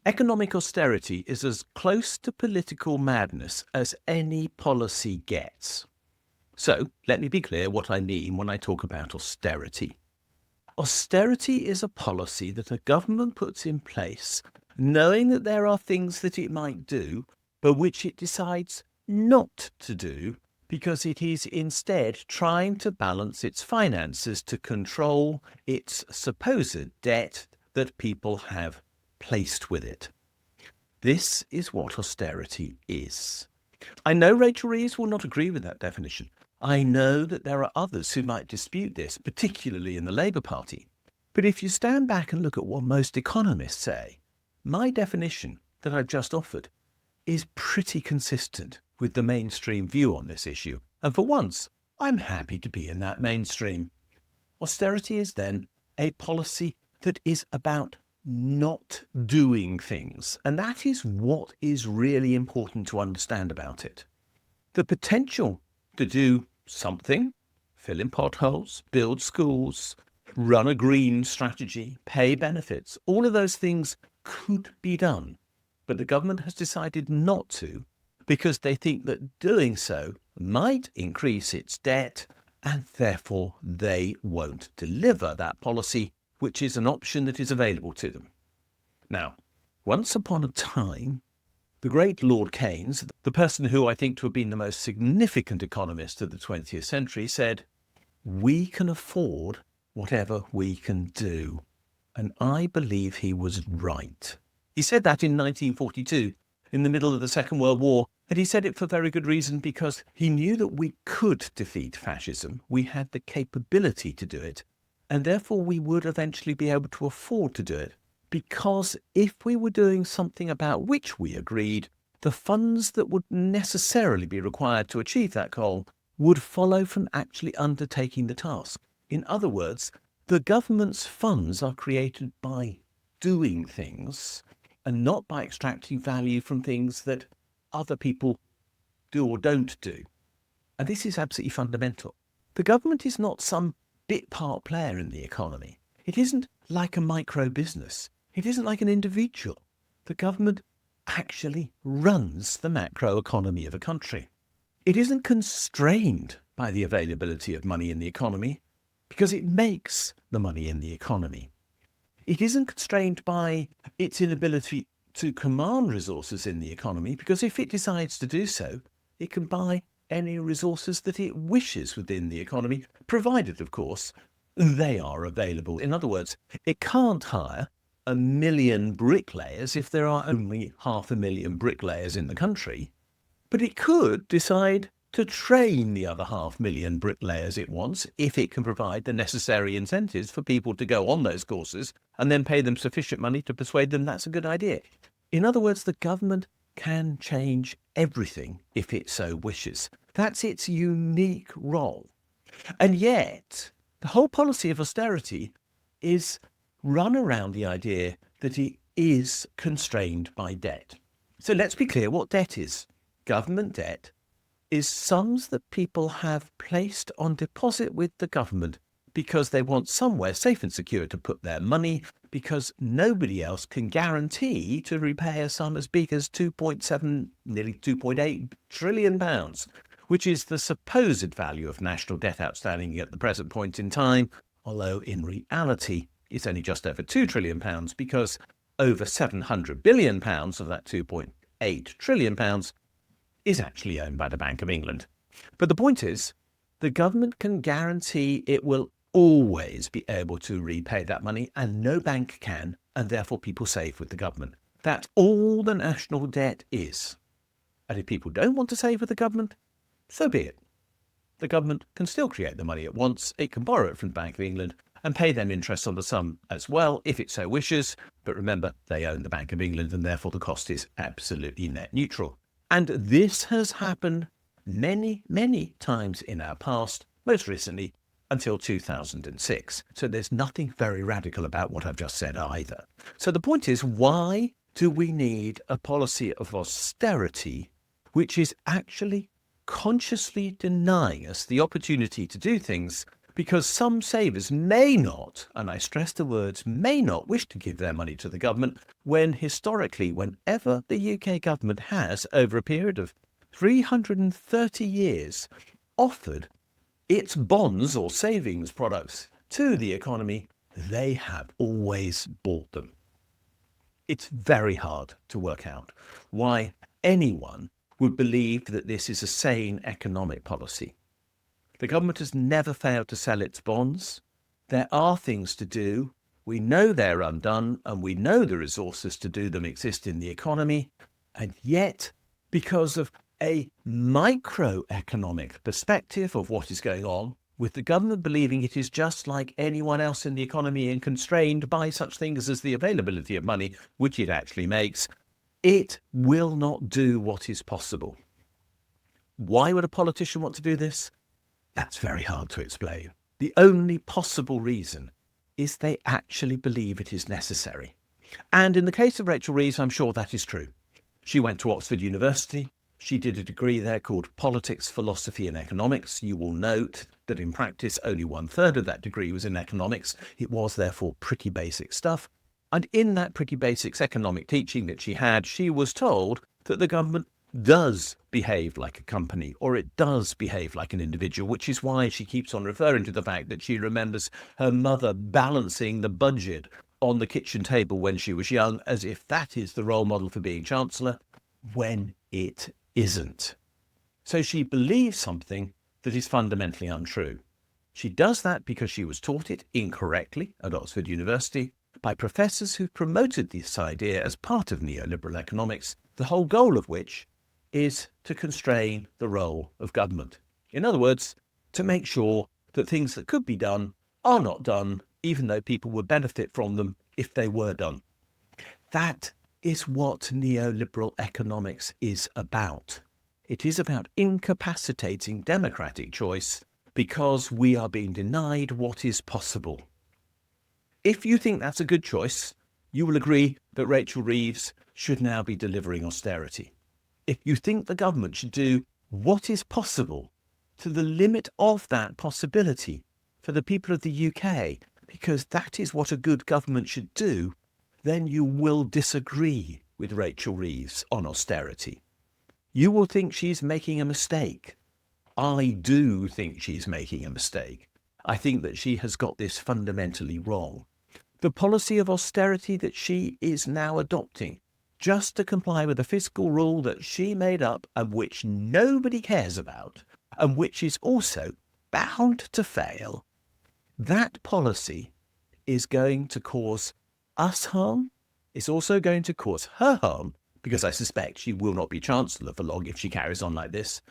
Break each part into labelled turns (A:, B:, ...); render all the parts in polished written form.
A: Economic austerity is as close to political madness as any policy gets. So, let me be clear what I mean when I talk about austerity. Austerity is a policy that a government puts in place knowing that there are things that it might do, but which it decides not to do because it is instead trying to balance its finances to control its supposed debt that people have placed with it. This is what austerity is. I know Rachel Reeves will not agree with that definition. I know that there are others who might dispute this, particularly in the Labour Party. But if you stand back and look at what most economists say, my definition that I've just offered is pretty consistent with the mainstream view on this issue. And for once, I'm happy to be in that mainstream. Austerity is then a policy that is about not doing things. And that is what is really important to understand about it. The potential to do something, fill in potholes, build schools, run a green strategy, pay benefits, all of those things could be done. But the government has decided not to because they think that doing so might increase its debt and therefore they won't deliver that policy, which is an option that is available to them. Now, once upon a time, the great Lord Keynes, the person who I think to have been the most significant economist of the 20th century, said, "We can afford whatever we can do." And I believe he was right. He said that in 1942, in the middle of the Second World War, and he said it for very good reason because he knew that we could defeat fascism. We had the capability to do it, and therefore we would eventually be able to afford to do it. Because if we were doing something about which we agreed, the funds that would necessarily be required to achieve that goal would follow from actually undertaking the task. In other words, the government's funds are created by doing things and not by extracting value from things that other people do or don't do. And this is absolutely fundamental. The government is not some bit part player in the economy. It isn't like a micro business. It isn't like an individual. The government actually runs the macro economy of a country. It isn't constrained by the availability of money in the economy because it makes the money in the economy. It isn't constrained by its inability to command resources in the economy because if it decides to do so, it can buy any resources that it wishes within the economy, provided, of course, they are available. In other words, it can't hire 1 million bricklayers if there are only 500,000 bricklayers in the country, but it could decide to train the other 500,000 bricklayers it wants if it can provide the necessary incentives for people to go on those courses and then pay them sufficient money to persuade them that's a good idea. In other words, the government can change everything if it so wishes. That's its unique role. And yet, the whole policy of austerity is run around the idea that it is constrained by debt. So let's be clear what debt is. Government debt is sums that people have placed on deposit with the government because they want somewhere safe and secure to put their money because nobody else can guarantee to repay a sum as big as 2.7, nearly 2.8 trillion pounds, which is the supposed value of national debt outstanding at the present point in time, although in reality it's only just over 2 trillion pounds because over 700 billion pounds of that 2.8 trillion pounds is actually owned by the Bank of England. But the point is, the government can guarantee it will always be able to repay that money and no bank can, and therefore people save with the government. That's all the national debt is. And if people don't want to save with the government, so be it. The government can still create the money it wants. It can borrow it from the Bank of England and pay them interest on the sum as well, if it so wishes. But remember, they own the Bank of England and therefore the cost is absolutely net neutral. And this has happened many, many times in our past, most recently until 2006. So there's nothing very radical about what I've just said either. So the point is, why do we need a policy of austerity which is actually consciously denying us the opportunity to do things because some savers may not, and I stress the words may not, wish to give their money to the government when historically, whenever the UK government has, over a period of 330 years, offered its bonds or savings products to the economy, they have always bought them. It's very hard to work out why anyone would believe that this is a sane economic policy. The government has never failed to sell its bonds. There are things to do. We know they're undone, and we know the resources to do them exist in the economy. And yet, because of a microeconomic perspective of what is going on, with the government believing it is just like anyone else in the economy and constrained by such things as the availability of money, which it actually makes, it will not do what is possible. Why would a politician want to do this? That's very hard to explain. The only possible reason is they actually believe it is necessary. And in the case of Rachel Reeves, I'm sure that is true. She went to Oxford University. She did a degree there called Politics, Philosophy and Economics. You will note that in practice, only 1/3 of that degree was in economics. It was therefore pretty basic stuff. And in that pretty basics economic teaching that she had, she was told that the government does behave like a company, or it does behave like an individual, which is why she keeps on referring to the fact that she remembers her mother balancing the budget on the kitchen table when she was young, as if that is the role model for being Chancellor, when it isn't. So she believes something that is fundamentally untrue. She does that because she was taught it incorrectly at Oxford University by professors who promoted this idea as part of neoliberal economics, the whole goal of which is to constrain the role of government. In other words, to make sure that things that could be done are not done, even though people would benefit from them if they were done. That is what neoliberal economics is about. It is about incapacitating democratic choice because we are being denied what is possible. If you think that's a good choice, you will agree that Rachel Reeves should now be delivering austerity. If you think the government should do what is possible to the limit of that possibility for the people of the UK, because that is what a good government should do, then you will disagree with Rachel Reeves on austerity. You will think she's making a mistake. I do think she's making a mistake. I think that she has got this fundamentally wrong. The policy of austerity that she is now adopting, just to comply with a fiscal rule that she made up and which nobody cares about, and which is also bound to fail, that policy is going to cause us harm. It's also going to cause her harm, because I suspect she will not be Chancellor for long if she carries on like this.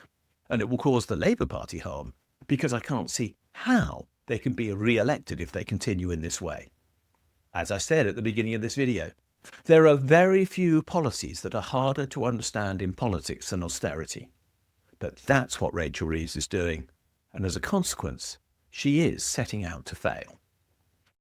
A: And it will cause the Labour Party harm, because I can't see how they can be re-elected if they continue in this way. As I said at the beginning of this video, there are very few policies that are harder to understand in politics than austerity. But that's what Rachel Reeves is doing. And as a consequence, she is setting out to fail.